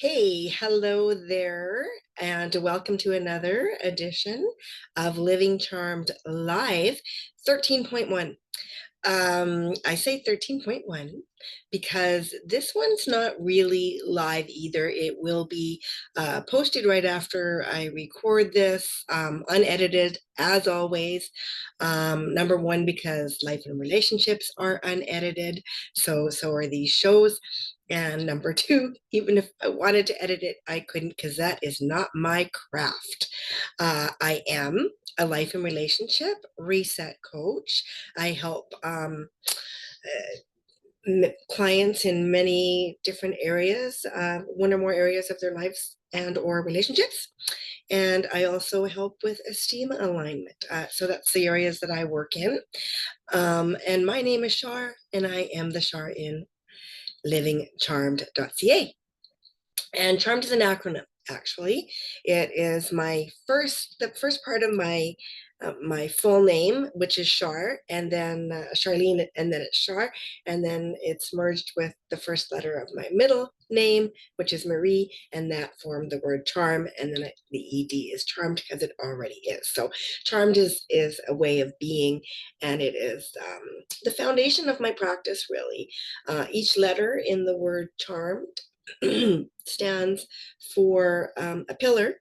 Hey, hello there, and welcome to another edition of Living Charmed Live 13.1. I say 13.1 because this one's not really live either. It will be posted right after I record this, unedited as always. Number one, because life and relationships are unedited, so are these shows. And number two, even if I wanted to edit it, I couldn't because that is not my craft. I am a life and relationship reset coach. I help clients in many different areas, one or more areas of their lives and or relationships. And I also help with esteem alignment. So that's the areas that I work in. And my name is Shar, and I am the Shar in livingcharmed.ca. And Charmed is an acronym, actually. It is the first part of my full name, which is Shar, and then Charlene, and then it's Shar, and then it's merged with the first letter of my middle name, which is Marie, and that formed the word charm, and then the ed is charmed because it already is. So charmed is a way of being, and it is the foundation of my practice, really. Each letter in the word charmed stands for a pillar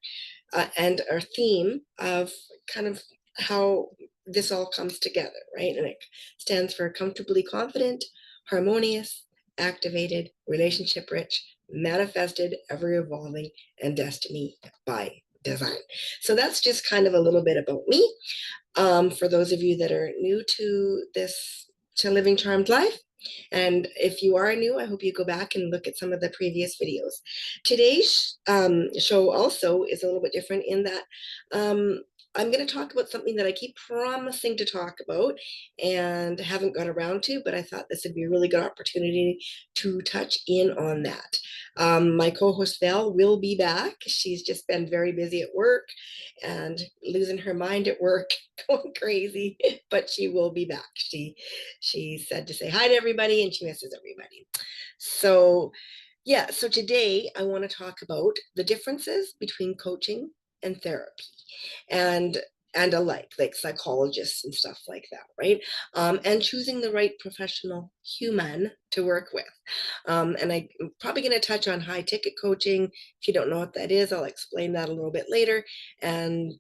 and our theme of kind of how this all comes together, right? And it stands for comfortably confident, harmonious, activated, relationship rich, manifested, ever evolving, and destiny by design. So that's just kind of a little bit about me. For those of you that are new to to Living Charmed Life, and if you are new, I hope you go back and look at some of the previous videos. Today's show also is a little bit different in that um, I'm going to talk about something that I keep promising to talk about and haven't got around to, but I thought this would be a really good opportunity to touch in on that. My co-host Val will be back. She's just been very busy at work and losing her mind at work, going crazy, but she will be back. She said to say hi to everybody, and she misses everybody. So yeah, so today I want to talk about the differences between coaching and therapy, and alike, like psychologists and stuff like that, right? And choosing the right professional human to work with. And I'm probably going to touch on high ticket coaching. If you don't know what that is, I'll explain that a little bit later, and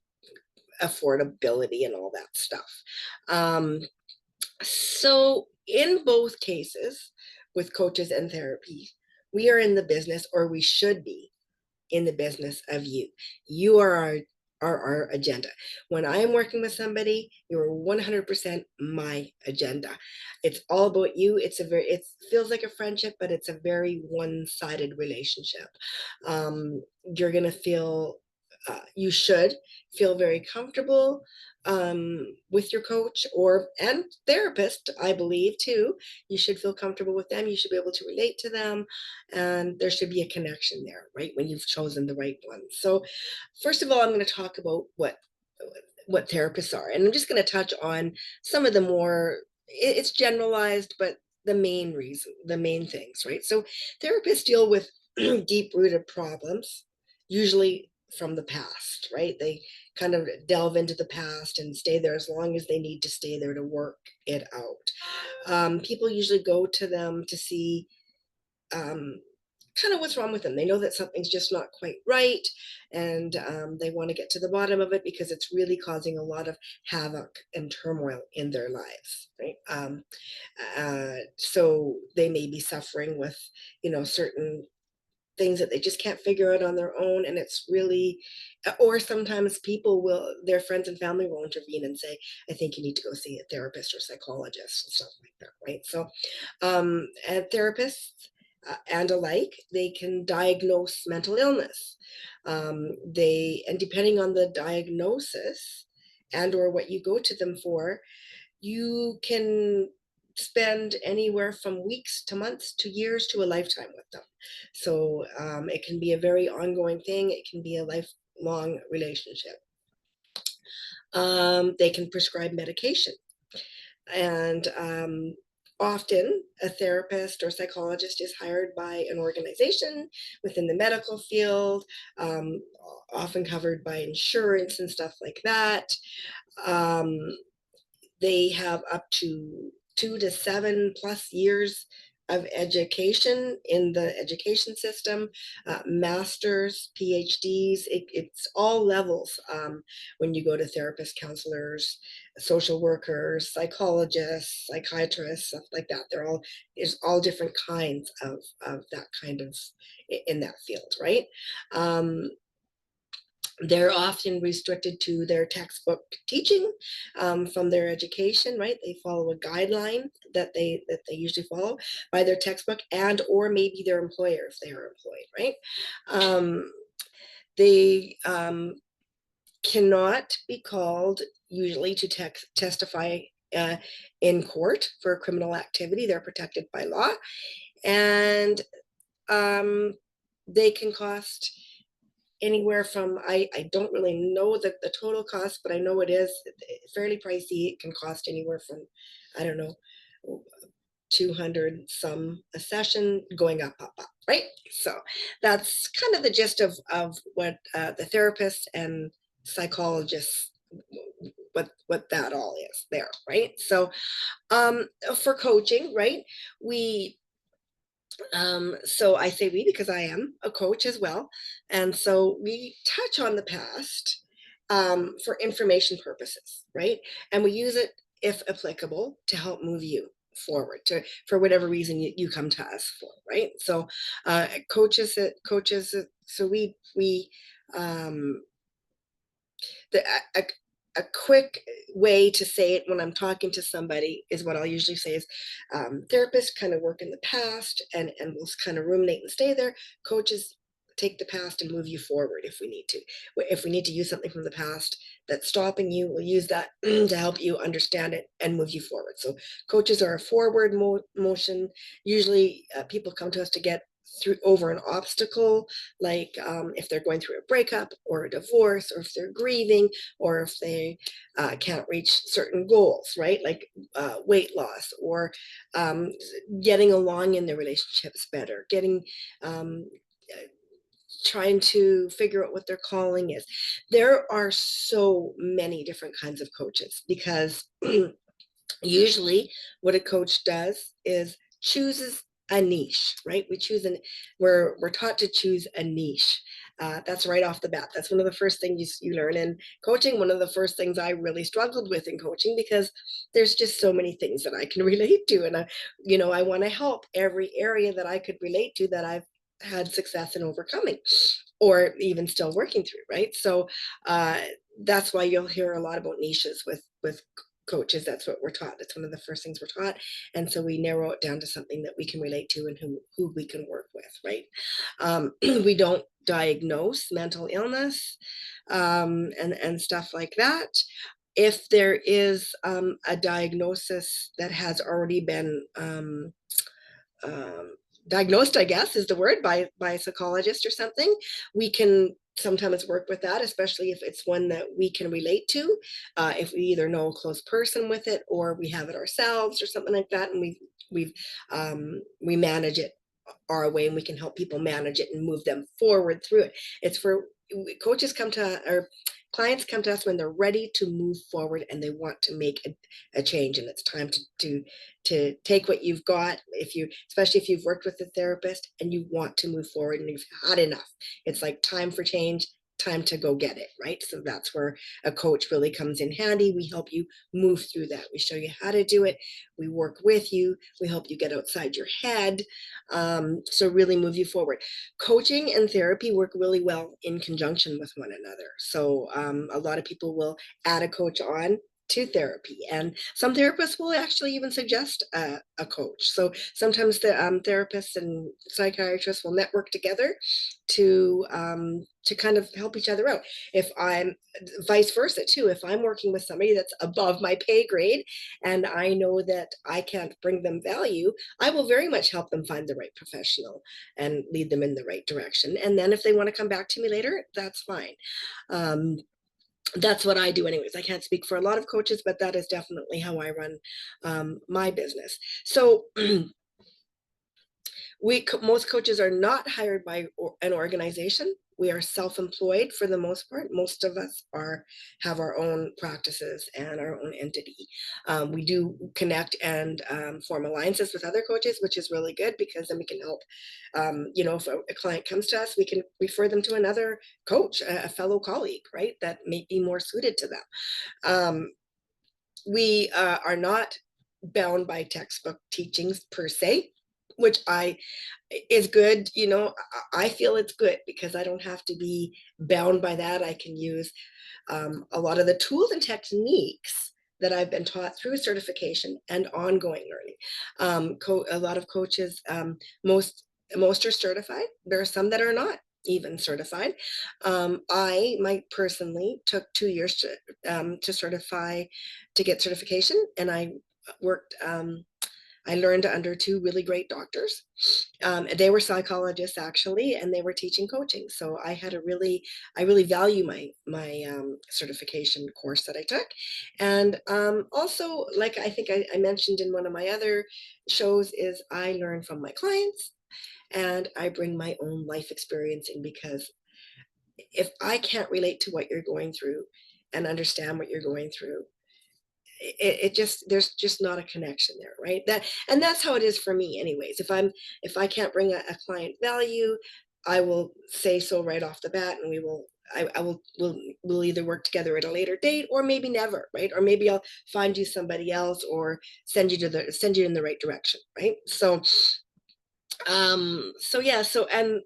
affordability and all that stuff. So in both cases, with coaches and therapy, we are in the business, or we should be in the business of you. You are our agenda. When I am working with somebody, you're 100% my agenda. It's all about you. It feels like a friendship, but it's a very one-sided relationship. You're gonna feel you should feel very comfortable with your coach and therapist. I believe too, you should feel comfortable with them. You should be able to relate to them, and there should be a connection there, right, when you've chosen the right one. So first of all, I'm going to talk about what therapists are, and I'm just going to touch on some of the more, it's generalized, but the main things, right? So therapists deal with deep rooted problems, usually from the past, right? They kind of delve into the past and stay there as long as they need to stay there to work it out. People usually go to them to see um, kind of what's wrong with them. They know that something's just not quite right, and they want to get to the bottom of it because it's really causing a lot of havoc and turmoil in their lives, right? So they may be suffering with, certain things that they just can't figure out on their own, and it's really, or sometimes their friends and family will intervene and say, I think you need to go see a therapist or psychologist and stuff like that, right? So and therapists and alike, they can diagnose mental illness. And depending on the diagnosis and or what you go to them for, you can spend anywhere from weeks to months to years to a lifetime with them. So it can be a very ongoing thing. It can be a lifelong relationship. They can prescribe medication, and often a therapist or psychologist is hired by an organization within the medical field, um, often covered by insurance and stuff like that. Um, they have up to 2 to 7+ years of education in the education system, masters, PhDs, it's all levels. When you go to therapists, counselors, social workers, psychologists, psychiatrists, stuff like that, there's all different kinds of that kind of in that field, right? Um, they're often restricted to their textbook teaching from their education, right? They follow a guideline that they usually follow by their textbook and or maybe their employer if they are employed, right? They cannot be called usually to testify uh, in court for criminal activity. They're protected by law, and they can cost anywhere from, I don't really know the total cost, but I know it is fairly pricey. It can cost anywhere from, I don't know, 200 some a session, going up, right? So that's kind of the gist of what the therapists and psychologists, what that all is there, right? So for coaching, right, we so I say we because I am a coach as well. And so we touch on the past for information purposes, right? And we use it, if applicable, to help move you forward for whatever reason you come to us for, right? So coaches, so we um, the a quick way to say it when I'm talking to somebody is what I'll usually say is therapists kind of work in the past and will kind of ruminate and stay there. Coaches take the past and move you forward if we need to. If we need to use something from the past that's stopping you, we'll use that to help you understand it and move you forward. So coaches are a forward motion. Usually people come to us to get through over an obstacle, like if they're going through a breakup or a divorce, or if they're grieving, or if they can't reach certain goals, right? Like weight loss, or getting along in their relationships better, getting trying to figure out what their calling is. There are so many different kinds of coaches because usually what a coach does is chooses a niche, right? We're taught to choose a niche. That's right off the bat. That's one of the first things you learn in coaching. One of the first things I really struggled with in coaching, because there's just so many things that I can relate to, and I want to help every area that I could relate to that I've had success in overcoming, or even still working through, right? So uh, that's why you'll hear a lot about niches with coaches. That's what we're taught. That's one of the first things we're taught. And so we narrow it down to something that we can relate to and who we can work with, right? We don't diagnose mental illness and stuff like that. If there is a diagnosis that has already been um, diagnosed, I guess is the word, by a psychologist or something, we can sometimes work with that, especially if it's one that we can relate to. If we either know a close person with it, or we have it ourselves or something like that, and we manage it our way, and we can help people manage it and move them forward through it. It's for coaches come to our clients come to us when they're ready to move forward and they want to make a change, and it's time to take what you've got, especially if you've worked with a therapist and you want to move forward and you've had enough. It's like time for change, time to go get it, right? So that's where a coach really comes in handy. We help you move through that. We show you how to do it. We work with you. We help you get outside your head. So really move you forward. Coaching and therapy work really well in conjunction with one another. So a lot of people will add a coach on to therapy, and some therapists will actually even suggest a coach. So sometimes the therapists and psychiatrists will network together to kind of help each other out. If I'm vice versa too, if I'm working with somebody that's above my pay grade and I know that I can't bring them value, I will very much help them find the right professional and lead them in the right direction. And then if they want to come back to me later, that's fine. um, That's what I do anyways. I can't speak for a lot of coaches, but that is definitely how I run my business. So most coaches are not hired by an organization. We are self-employed for the most part. Most of us have our own practices and our own entity. We do connect and form alliances with other coaches, which is really good because then we can help. If a client comes to us, we can refer them to another coach, a fellow colleague, right, that may be more suited to them. We are not bound by textbook teachings per se, which is good. I feel it's good because I don't have to be bound by that. I can use a lot of the tools and techniques that I've been taught through certification and ongoing learning. A lot of coaches, most are certified. There are some that are not even certified. I might personally took 2 years to certify, to get certification, and worked. I learned under two really great doctors. They were psychologists actually, and they were teaching coaching. So I really value my certification course that I took. And also, like I think I mentioned in one of my other shows, is I learn from my clients and I bring my own life experience in, because if I can't relate to what you're going through and understand what you're going through, it just, there's just not a connection there, right? That's how it is for me anyways. If I can't bring a client value, I will say so right off the bat, and I will we'll either work together at a later date, or maybe never, right? Or maybe I'll find you somebody else, or send you in the right direction, right? So yeah, so and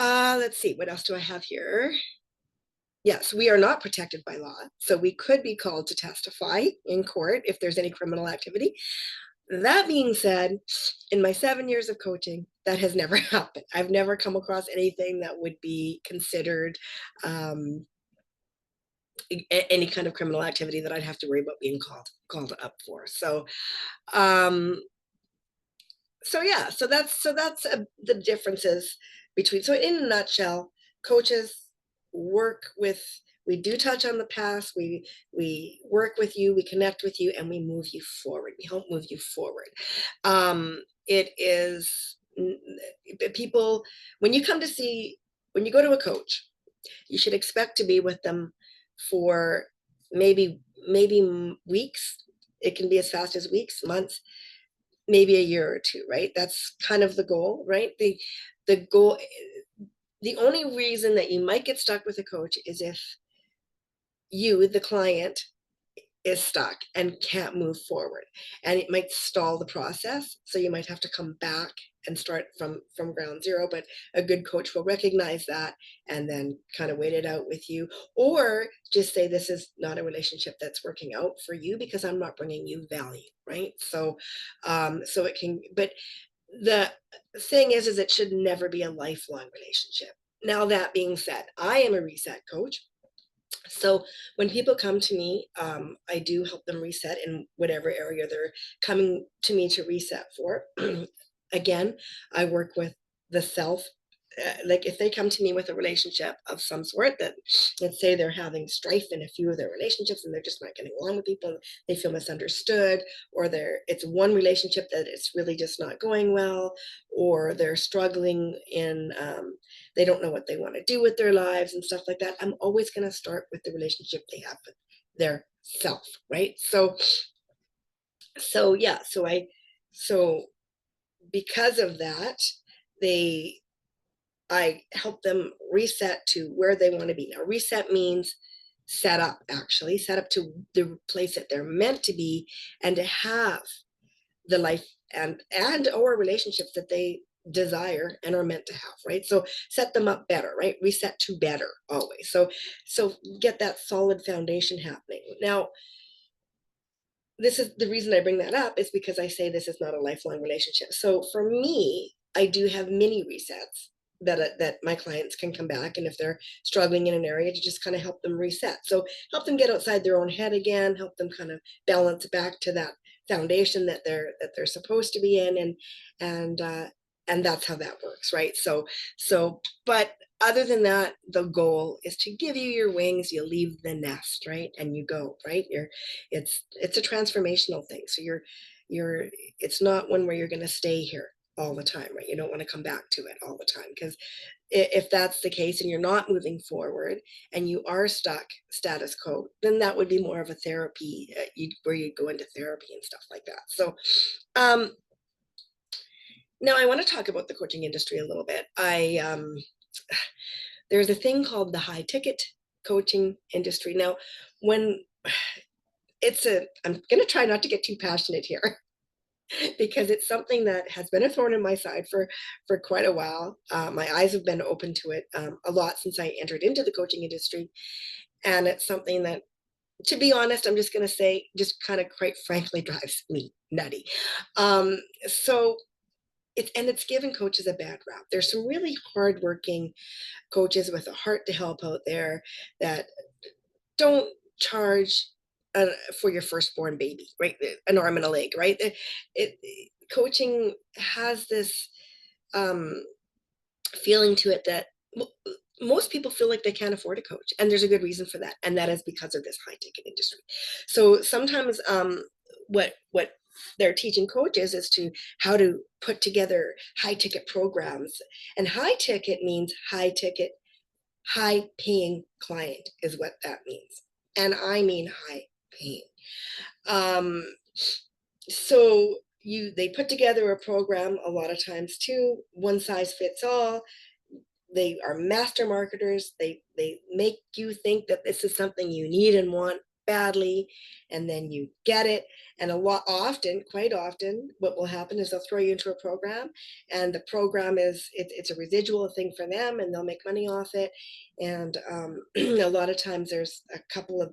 let's see, what else do I have here? Yes, we are not protected by law, so we could be called to testify in court if there's any criminal activity. That being said, in my 7 years of coaching, that has never happened. I've never come across anything that would be considered um, any kind of criminal activity that I'd have to worry about being called up for. Um, so yeah, so that's the differences between. So in a nutshell, coaches work with. We do touch on the past. We work with you. We connect with you, and we move you forward. We help move you forward. It is people, when you come to see, when you go to a coach, you should expect to be with them for maybe weeks. It can be as fast as weeks, months, maybe a year or two, right? That's kind of the goal, right? The goal, the only reason that you might get stuck with a coach is if you, the client, is stuck and can't move forward, and it might stall the process, so you might have to come back and start from ground zero. But a good coach will recognize that and then kind of wait it out with you, or just say, this is not a relationship that's working out for you because I'm not bringing you value, right? So it can, but the thing is it should never be a lifelong relationship. Now, that being said, I am a reset coach. So when people come to me, I do help them reset in whatever area they're coming to me to reset for. Again, I work with the self. Like if they come to me with a relationship of some sort, that, let's say they're having strife in a few of their relationships and they're just not getting along with people, they feel misunderstood, or it's one relationship that it's really just not going well, or they're struggling in they don't know what they want to do with their lives and stuff like that, I'm always going to start with the relationship they have with their self, right? So yeah, so because of that, they I help them reset to where they want to be. Now, reset means set up to the place that they're meant to be, and to have the life and or relationships that they desire and are meant to have, right? So set them up better, right? Reset to better always. So get that solid foundation happening. Now, this is the reason I bring that up, is because I say this is not a lifelong relationship. So for me, I do have mini resets that my clients can come back, and if they're struggling in an area, to just kind of help them reset. So help them get outside their own head again, help them kind of balance back to that foundation that they're supposed to be in, and and that's how that works, right? But other than that, the goal is to give you your wings. You leave the nest, right, and you go, right. It's a transformational thing. So you're it's not one where you're going to stay here all the time, right? You don't want to come back to it all the time, because if that's the case and you're not moving forward and you are stuck status quo, then that would be more of a therapy, where you go into therapy and stuff like that. So um, now I want to talk about the coaching industry a little bit. There's a thing called the high ticket coaching industry. Now, when I'm going to try not to get too passionate here, because it's something that has been a thorn in my side for quite a while. My eyes have been open to it a lot since I entered into the coaching industry, and it's something that, to be honest, I'm just going to say, just kind of quite frankly drives me nutty. Um, so it's given coaches a bad rap. There's some really hardworking coaches with a heart to help out there that don't charge uh, for your firstborn baby, right? An arm and a leg, right? Coaching has this um, feeling to it that most people feel like they can't afford a coach, and there's a good reason for that, and that is because of this high ticket industry. So sometimes what they're teaching coaches is to how to put together high ticket programs, and high ticket means high ticket, high paying client is what that means. And I mean high paying. Um, so they put together a program a lot of times too, one size fits all. They are master marketers. They make you think that this is something you need and want badly, and then you get it. And quite often, what will happen is they'll throw you into a program, and the program it's a residual thing for them, and they'll make money off it. And a lot of times, there's a couple of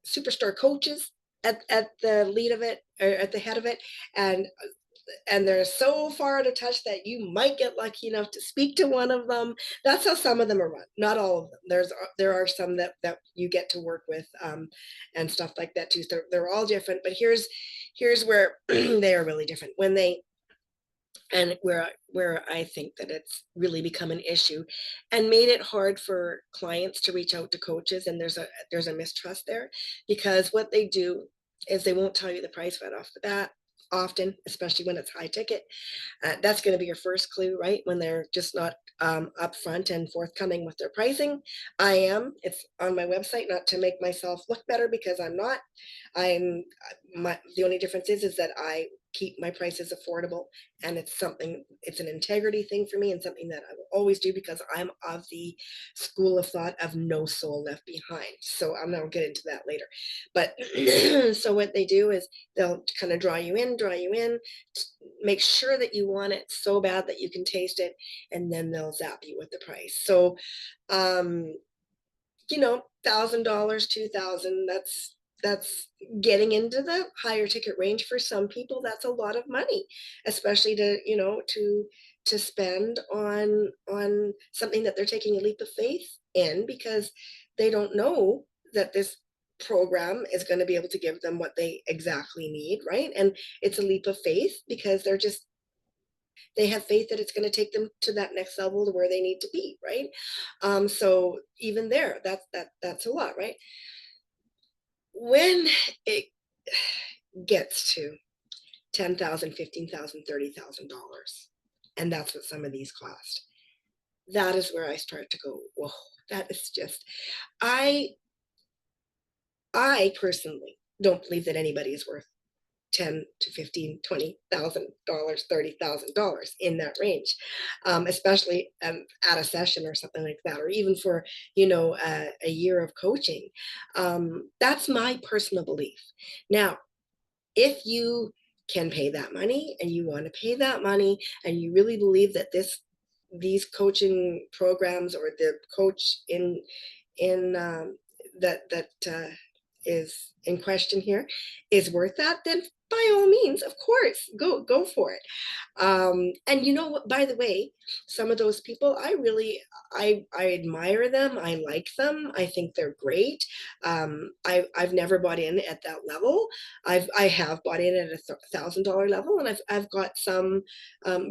superstar coaches at the lead of it, or at the head of it, and they're so far out of touch that you might get lucky enough to speak to one of them. That's how some of them are run. Not all of them. There are some that you get to work with, and stuff like that too. So they're all different. But here's where they are really different. When they and where I think that it's really become an issue and made it hard for clients to reach out to coaches, and there's a mistrust there, because what they do is they won't tell you the price right off the bat often, especially when it's high ticket. That's going to be your first clue, right? When they're just not upfront and forthcoming with their pricing. I am. It's on my website, not to make myself look better, because I'm not. The only difference is that I keep my prices affordable, and it's an integrity thing for me, and something that I will always do, because I'm of the school of thought of no soul left behind. So I'm going to get into that later. But so what they do is they'll kind of draw you in, make sure that you want it so bad that you can taste it, and then they'll zap you with the price. So um $1,000, 2,000, that's getting into the higher ticket range for some people. That's a lot of money, especially to spend on something that they're taking a leap of faith in, because they don't know that this program is going to be able to give them what they exactly need, right? And it's a leap of faith, because they have faith that it's going to take them to that next level, to where they need to be, right? So even there, that's a lot, right? When it gets to 10,000, 15,000, $30,000, and that's what some of these cost, that is where I start to go, whoa, that is just, I I personally don't believe that anybody is worth 10 to 15, $20,000, $30,000, in that range, especially at a session or something like that, or even for a year of coaching. That's my personal belief. Now, if you can pay that money, and you want to pay that money, and you really believe that these coaching programs, or the coach in that is in question here, is worth that, then by all means, of course, go for it. And you know what, by the way, some of those people, I admire them. I like them. I think they're great. I've never bought in at that level. I have bought in at $1,000 level, and I've got some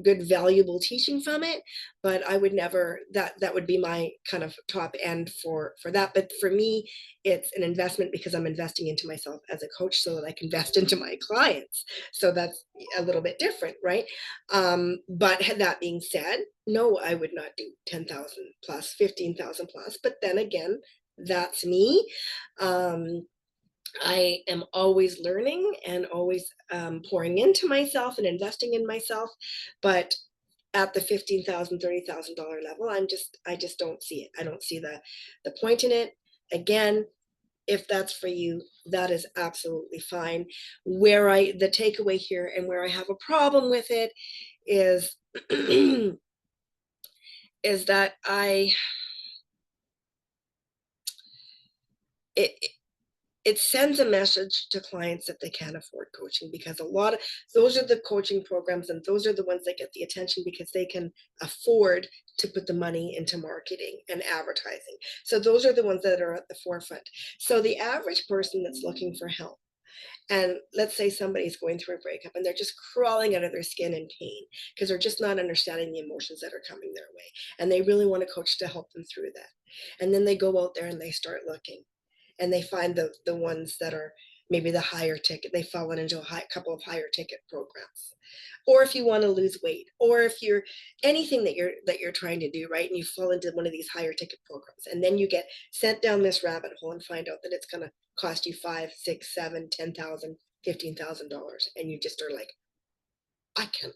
good valuable teaching from it. But I would never, that would be my kind of top end for that. But for me, it's an investment because I'm investing into myself as a coach so that I can invest into my clients. So that's a little bit different, right? But that being said, no, I would not do 10,000 plus, 15,000 plus. But then again, that's me. Um, I am always learning and always pouring into myself and investing in myself. But at the $15,000, $30,000 level, I just don't see it. I don't see the point in it. Again, if that's for you, that is absolutely fine. The takeaway here and where I have a problem with it is is that it it sends a message to clients that they can't afford coaching, because a lot of those are the coaching programs, and those are the ones that get the attention because they can afford to put the money into marketing and advertising. So those are the ones that are at the forefront. So the average person that's looking for help, and let's say somebody's going through a breakup and they're just crawling out of their skin in pain because they're just not understanding the emotions that are coming their way, and they really want a coach to help them through that. And then they go out there and they start looking, and they find the ones that are maybe the higher ticket. They fall into a couple of higher ticket programs. Or if you want to lose weight, or if you're anything that you're trying to do, right, and you fall into one of these higher ticket programs, and then you get sent down this rabbit hole and find out that it's going to cost you five, six, seven, 10,000, $15,000, and you just are like, I can't,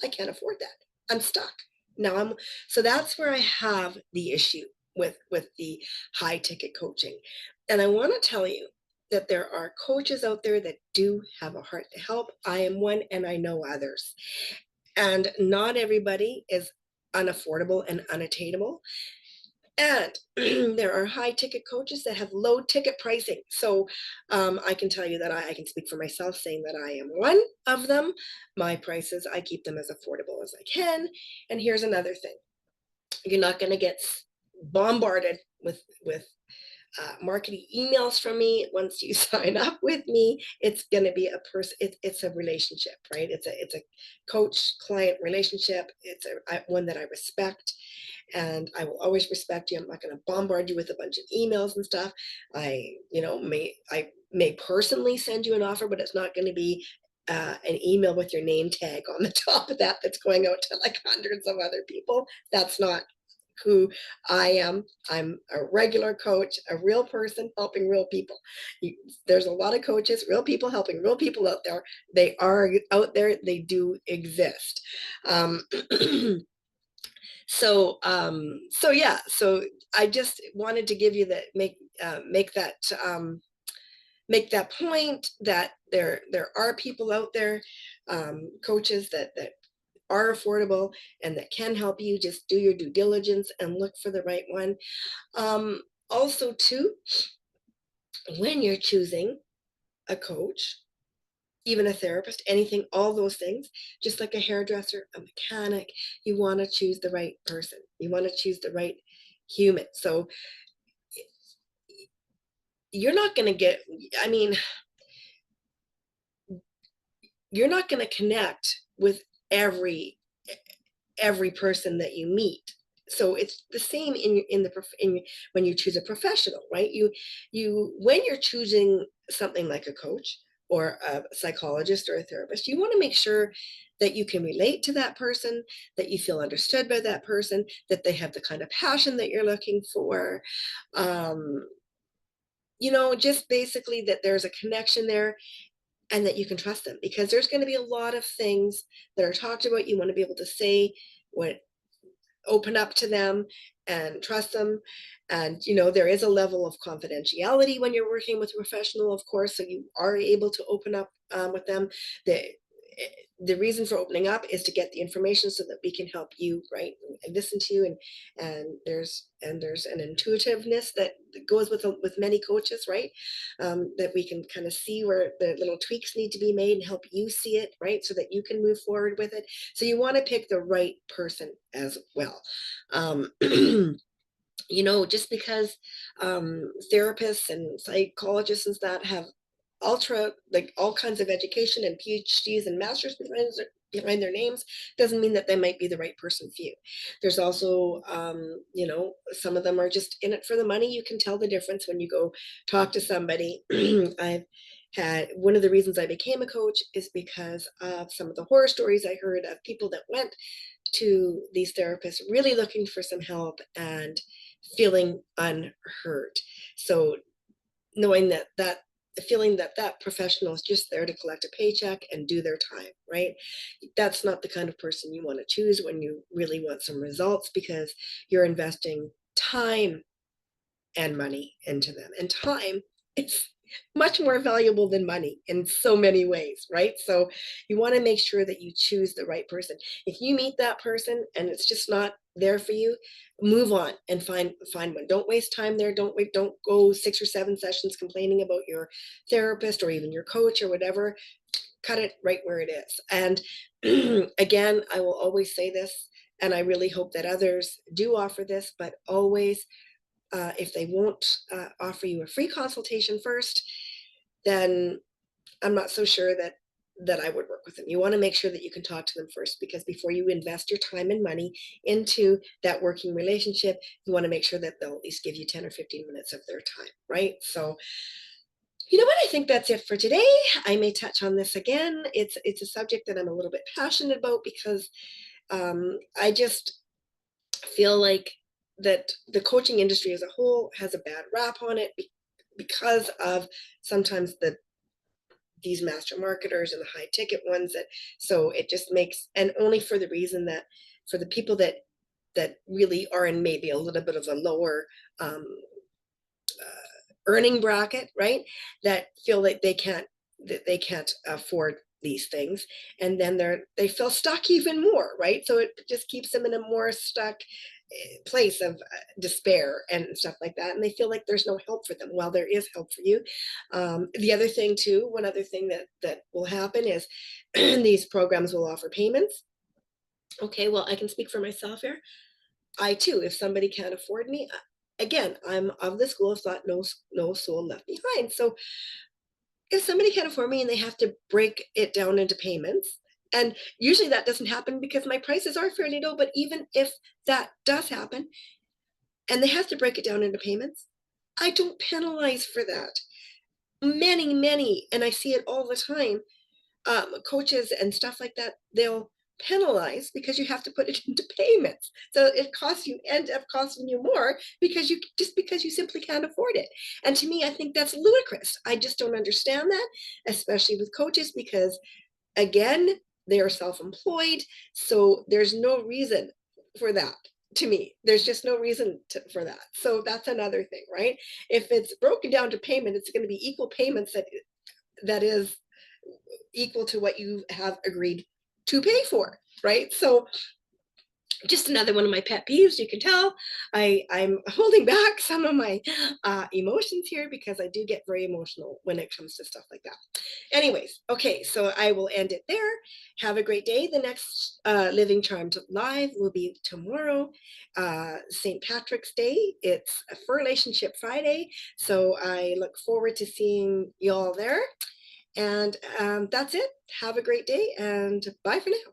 I can't afford that. I'm stuck. Now I'm so that's where I have the issue with the high ticket coaching. And I want to tell you that there are coaches out there that do have a heart to help. I am one, and I know others. And not everybody is unaffordable and unattainable. And there are high ticket coaches that have low ticket pricing. So I can tell you that I can speak for myself saying that I am one of them. My prices, I keep them as affordable as I can. And here's another thing. You're not going to get bombarded with marketing emails from me. Once you sign up with me, it's going to be a person. It's a relationship, right? It's a coach client relationship. It's one that I respect, and I will always respect you. I'm not going to bombard you with a bunch of emails and stuff. I may personally send you an offer, but it's not going to be an email with your name tag on the top of that that's going out to like hundreds of other people. That's not who I am. I'm a regular coach, a real person helping real people. There's a lot of coaches, real people helping real people out there. They are out there. They do exist. Um, so yeah. So I just wanted to give you that make that point that there are people out there, coaches that are affordable and that can help you. Just do your due diligence and look for the right one. Also, too, when you're choosing a coach, even a therapist, anything, all those things, just like a hairdresser, a mechanic, you want to choose the right person. You want to choose the right human. So you're not going to get, I mean, you're not going to connect with every person that you meet. So it's the same when you choose a professional, right? You when you're choosing something like a coach or a psychologist or a therapist, you want to make sure that you can relate to that person, that you feel understood by that person, that they have the kind of passion that you're looking for. Um, just basically that there's a connection there, and that you can trust them, because there's going to be a lot of things that are talked about. You want to be able to say what, open up to them and trust them. And there is a level of confidentiality when you're working with a professional, of course, so you are able to open up with them. the reason for opening up is to get the information so that we can help you, right, and listen to you, and there's an intuitiveness that goes with many coaches, right, that we can kind of see where the little tweaks need to be made and help you see it, right, so that you can move forward with it. So you want to pick the right person as well. um, just because therapists and psychologists and that have ultra, like, all kinds of education and PhDs and masters behind their names, doesn't mean that they might be the right person for you. There's also, some of them are just in it for the money. You can tell the difference when you go talk to somebody. I've had One of the reasons I became a coach is because of some of the horror stories I heard of people that went to these therapists really looking for some help and feeling unheard. So knowing that feeling that professional is just there to collect a paycheck and do their time, right? That's not the kind of person you want to choose when you really want some results, because you're investing time and money into them. And time is much more valuable than money in so many ways, right? So you want to make sure that you choose the right person. If you meet that person and it's just not there for you, move on and find one. Don't waste time there. Don't go 6 or 7 sessions complaining about your therapist or even your coach or whatever. Cut it right where it is. And again, I will always say this, and I really hope that others do offer this, but always, if they won't offer you a free consultation first, then I'm not so sure that I would work with them. You want to make sure that you can talk to them first, because before you invest your time and money into that working relationship, you want to make sure that they'll at least give you 10 or 15 minutes of their time, right? So, you know what? I think that's it for today. I may touch on this again. It's a subject that I'm a little bit passionate about, because I just feel like that the coaching industry as a whole has a bad rap on it, because of sometimes these master marketers and the high ticket ones, that so it just makes, and only for the reason that for the people that really are in maybe a little bit of a lower um, earning bracket, right? That feel like they can't afford these things, and then they feel stuck even more, right? So it just keeps them in a more stuck place of despair and stuff like that, and they feel like there's no help for them. Well, there is help for you. The other thing too, one other thing that will happen is these programs will offer payments. Okay, well, I can speak for myself here. I too, if somebody can't afford me, again, I'm of the school of thought, no soul left behind. So if somebody can't afford me and they have to break it down into payments, and usually that doesn't happen because my prices are fairly low, but even if that does happen and they have to break it down into payments, I don't penalize for that. Many, and I see it all the time, coaches and stuff like that, they'll penalize because you have to put it into payments. So it costs you, end up costing you more because you simply can't afford it. And to me, I think that's ludicrous. I just don't understand that, especially with coaches, because again, they are self-employed. So there's no reason for that. To me, there's just no reason for that. So that's another thing, right? If it's broken down to payment, it's going to be equal payments that is equal to what you have agreed to pay for, right? So just another one of my pet peeves. You can tell I'm holding back some of my emotions here, because I do get very emotional when it comes to stuff like that. Anyways, okay, so I will end it there. Have a great day. The next Living Charmed Live will be tomorrow, St. Patrick's Day. It's a For Relationship Friday, so I look forward to seeing you all there. And that's it. Have a great day, and bye for now.